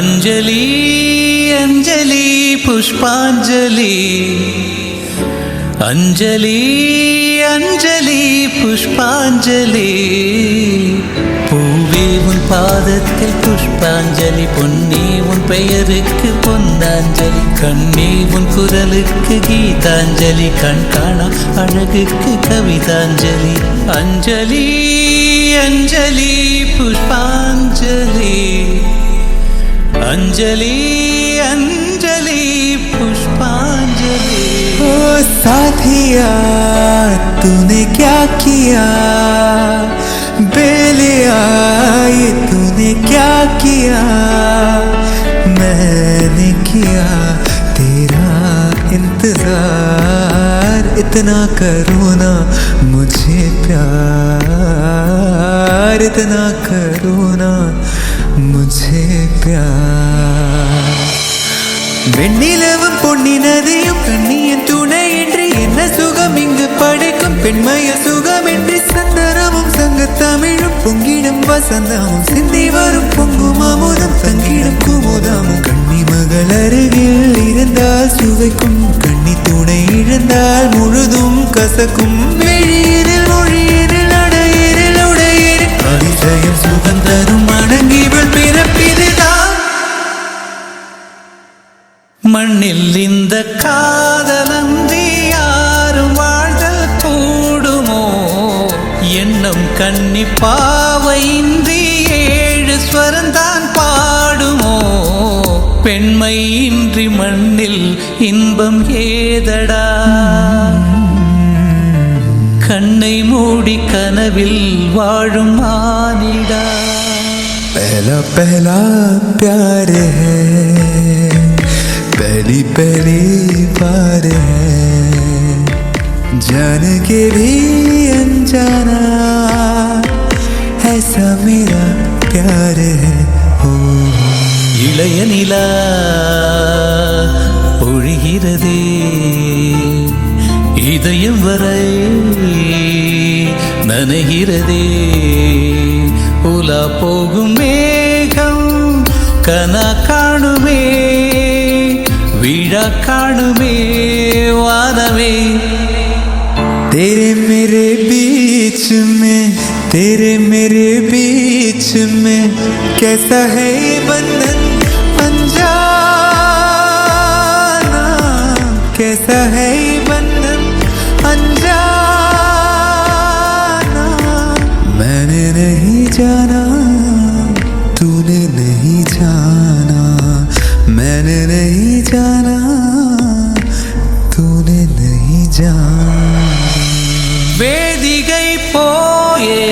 अंजलि अंजलि पुष्पांजलि अंजलि अंजलि पुष्पांजलि பூவே உன் பாதத்தில் புஷ்பாஞ்சலி பொன்னே உன் பெயருக்கு பொன்னாஞ்சலி கண்ணே உன் குரலுக்கு கீதாஞ்சலி கண் காணா அழகுக்கு கவிதாஞ்சலி அஞ்சலி अंजलि पुष्पांजलि अंजलि अंजलि पुष्पांजलि। ओ साथिया तूने क्या किया, बेलिया ये तूने क्या किया, मैंने किया तेरा इंतजार, इतना करो ना मुझे प्यार, इतना करो ना मुझे प्यार। வெண்ணிலவும் பொன்னி நதியும் கண்ணியின் துணையின்றி என்ன சுகம் இங்கு படைக்கும் பெண்மைய சுகமின்றி சந்தனமும் சங்க தமிழும் பொங்கிடும் வசந்தமும் சிந்தி வரும் பொங்கும் அமுதம் தங்கிடும் குமுதமும் கண்ணி மகள் அருகில் இருந்தால் சுவைக்கும் கண்ணி துணை இழந்தால் முழுதும் கசக்கும் வெளியினில் மொழியினில் அடையினில் உடையினில் அதிசயம் சுகந்தரும் அடங்கிவள் பிறப்பிதுதான் மண்ணில் இந்த காதலன்றி யாரும் வாழ்தல் கூடுமோ, எண்ணம் கன்னி பாவையின்றி ஏழு ஸ்வரந்தான் பாடுமோ, பெண்மையின்றி மண்ணில் இன்பம் ஏதடா, கண்ணை மூடி கனவில் வாழும் மானிடா। पहला पहला प्यार है, पहली पहली बार है, जान के भी अनजाना ऐसा मेरा प्यार है। हो இளைய நிலா பொழிகிறதே இதயம் வரை நனைகிறதே, உலா போகும் மேகம் கனா காணுமே விழா காணுமே வானமே। तेरे मेरे बीच में, तेरे मेरे बीच में कैसा है ये बंधन अनजाना, कैसा है ये बंधन अनजाना, मैंने नहीं जाना तूने नहीं जाना, मैंने नहीं जाना तूने नहीं जाना। வேதிகை போயே